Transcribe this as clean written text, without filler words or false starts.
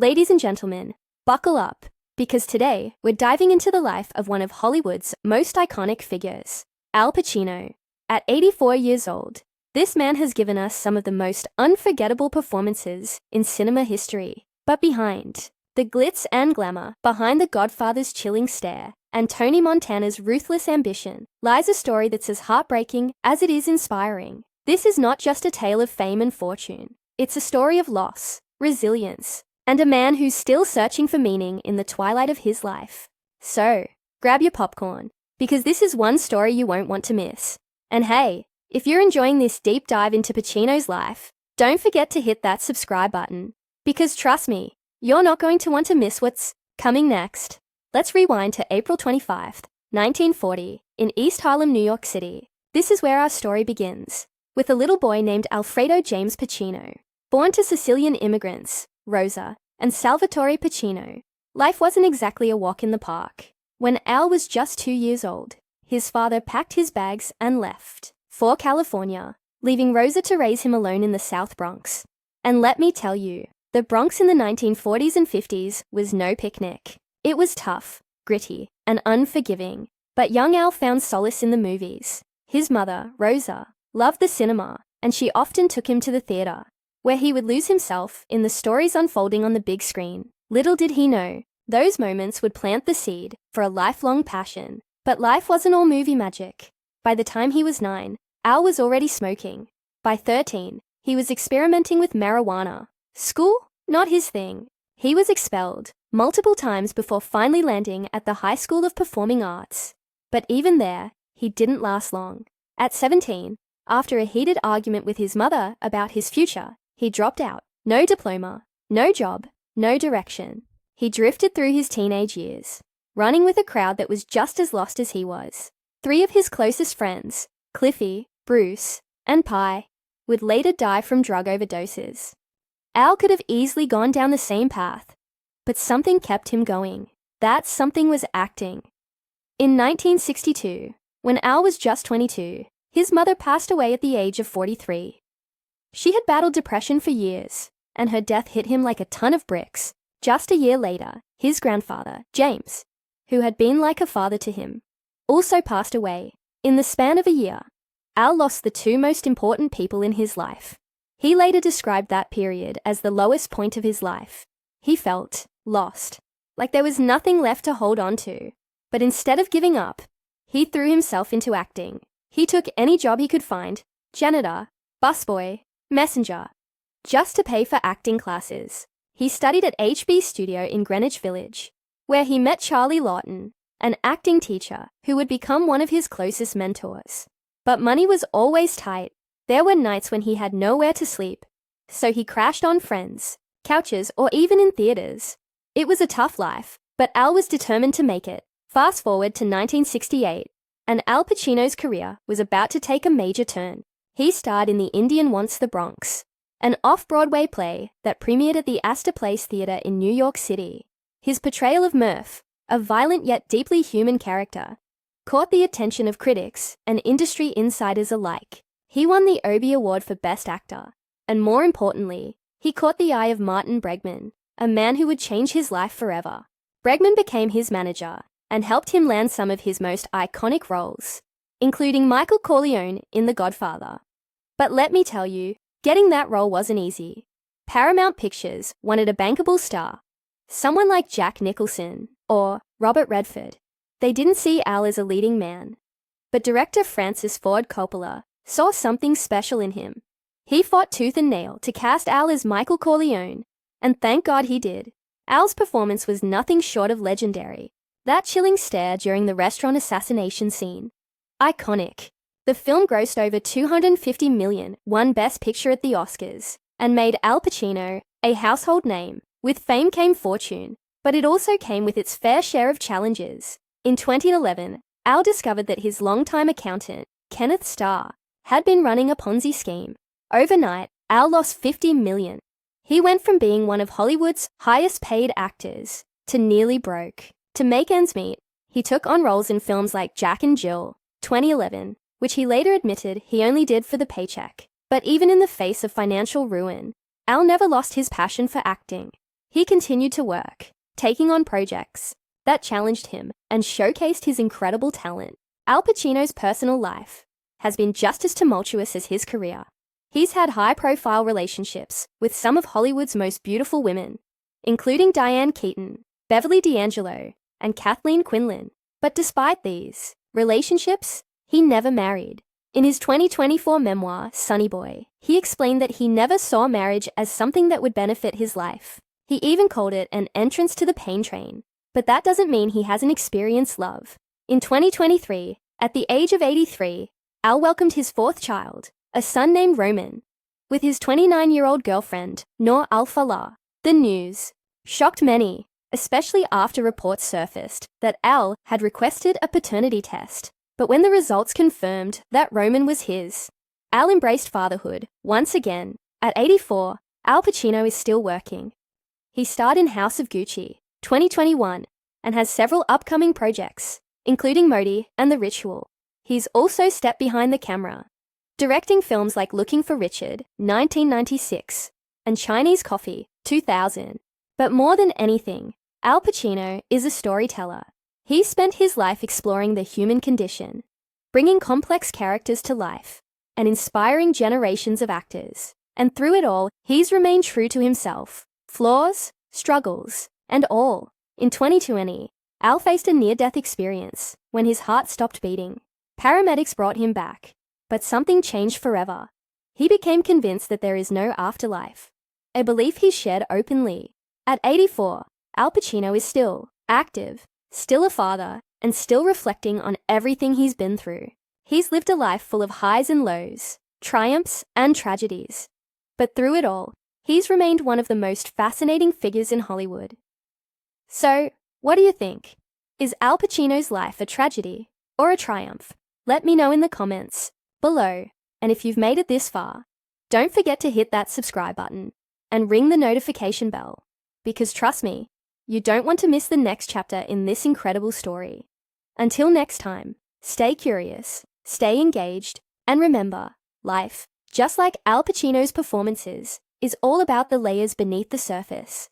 Ladies and gentlemen, buckle up, because today we're diving into the life of one of Hollywood's most iconic figures, Al Pacino. At 84 years old, this man has given us some of the most unforgettable performances in cinema history. But behind the glitz and glamour, behind the Godfather's chilling stare, and Tony Montana's ruthless ambition, lies a story that's as heartbreaking as it is inspiring. This is not just a tale of fame and fortune. It's a story of loss, resilience, and a man who's still searching for meaning in the twilight of his life. So, grab your popcorn, because this is one story you won't want to miss. And hey, if you're enjoying this deep dive into Pacino's life, don't forget to hit that subscribe button, because trust me, you're not going to want to miss what's coming next. Let's rewind to April 25th, 1940, in East Harlem, New York City. This is where our story begins, with a little boy named Alfredo James Pacino. Born to Sicilian immigrants, Rosa and Salvatore Pacino, life wasn't exactly a walk in the park. When Al was just 2 years old, his father packed his bags and left for California, leaving Rosa to raise him alone in the South Bronx. And let me tell you, the Bronx in the 1940s and 50s was no picnic. It was tough, gritty, and unforgiving. But young Al found solace in the movies. His mother, Rosa, loved the cinema, and she often took him to the theater, where he would lose himself in the stories unfolding on the big screen. Little did he know, those moments would plant the seed for a lifelong passion. But life wasn't all movie magic. By the time he was 9, Al was already smoking. By 13, he was experimenting with marijuana. School? Not his thing. He was expelled multiple times before finally landing at the High School of Performing Arts. But even there, he didn't last long. At 17, after a heated argument with his mother about his future, he dropped out. No diploma, no job, no direction. He drifted through his teenage years, running with a crowd that was just as lost as he was. 3 of his closest friends, Cliffy, Bruce, and Pie, would later die from drug overdoses. Al could have easily gone down the same path, but something kept him going. That something was acting. In 1962, when Al was just 22, his mother passed away at the age of 43. She had battled depression for years, and her death hit him like a ton of bricks. Just a year later, his grandfather, James, who had been like a father to him, also passed away. In the span of a year, Al lost the 2 most important people in his life. He later described that period as the lowest point of his life. He felt lost, like there was nothing left to hold on to. But instead of giving up, he threw himself into acting. He took any job he could find, janitor, busboy, messenger, just to pay for acting classes. He studied at HB Studio in Greenwich Village, where he met Charlie Lawton, an acting teacher who would become one of his closest mentors. But money was always tight. There were nights when he had nowhere to sleep, so he crashed on friends, couches, or even in theaters. It was a tough life, but Al was determined to make it. Fast forward to 1968, and Al Pacino's career was about to take a major turn. He starred in The Indian Wants the Bronx, an off-Broadway play that premiered at the Astor Place Theater in New York City. His portrayal of Murph, a violent yet deeply human character, caught the attention of critics and industry insiders alike. He won the Obie Award for Best Actor, and more importantly, he caught the eye of Martin Bregman, a man who would change his life forever. Bregman became his manager and helped him land some of his most iconic roles, including Michael Corleone in The Godfather. But let me tell you, getting that role wasn't easy. Paramount Pictures wanted a bankable star, someone like Jack Nicholson or Robert Redford. They didn't see Al as a leading man. But director Francis Ford Coppola saw something special in him. He fought tooth and nail to cast Al as Michael Corleone, and thank God he did. Al's performance was nothing short of legendary. That chilling stare during the restaurant assassination scene. Iconic. The film grossed over $250 million, won Best Picture at the Oscars, and made Al Pacino a household name. With fame came fortune, but it also came with its fair share of challenges. In 2011, Al discovered that his longtime accountant, Kenneth Starr, had been running a Ponzi scheme. Overnight, Al lost $50 million. He went from being one of Hollywood's highest-paid actors to nearly broke. To make ends meet, he took on roles in films like Jack and Jill, 2011, which he later admitted he only did for the paycheck. But even in the face of financial ruin, Al never lost his passion for acting. He continued to work, taking on projects that challenged him and showcased his incredible talent. Al Pacino's personal life has been just as tumultuous as his career. He's had high-profile relationships with some of Hollywood's most beautiful women, including Diane Keaton, Beverly D'Angelo, and Kathleen Quinlan. But despite these relationships, he never married. In his 2024 memoir, Sonny Boy, he explained that he never saw marriage as something that would benefit his life. He even called it an entrance to the pain train. But that doesn't mean he hasn't experienced love. In 2023, at the age of 83, Al welcomed his fourth child, a son named Roman, with his 29-year-old girlfriend, Noor Al-Falah. The news shocked many, especially after reports surfaced that Al had requested a paternity test. But when the results confirmed that Roman was his, Al embraced fatherhood once again. At 84, Al Pacino is still working. He starred in House of Gucci, 2021, and has several upcoming projects, including Modi and The Ritual. He's also stepped behind the camera, directing films like Looking for Richard, 1996, and Chinese Coffee, 2000. But more than anything, Al Pacino is a storyteller. He spent his life exploring the human condition, bringing complex characters to life, and inspiring generations of actors. And through it all, he's remained true to himself. Flaws, struggles, and all. In 2020, Al faced a near-death experience when his heart stopped beating. Paramedics brought him back, but something changed forever. He became convinced that there is no afterlife, a belief he shared openly. At 84, Al Pacino is still active, still a father, and still reflecting on everything he's been through. He's lived a life full of highs and lows, triumphs and tragedies. But through it all, he's remained one of the most fascinating figures in Hollywood. So, what do you think? Is Al Pacino's life a tragedy or a triumph? Let me know in the comments below. And if you've made it this far, don't forget to hit that subscribe button and ring the notification bell. Because trust me, you don't want to miss the next chapter in this incredible story. Until next time, stay curious, stay engaged, and remember, life, just like Al Pacino's performances, is all about the layers beneath the surface.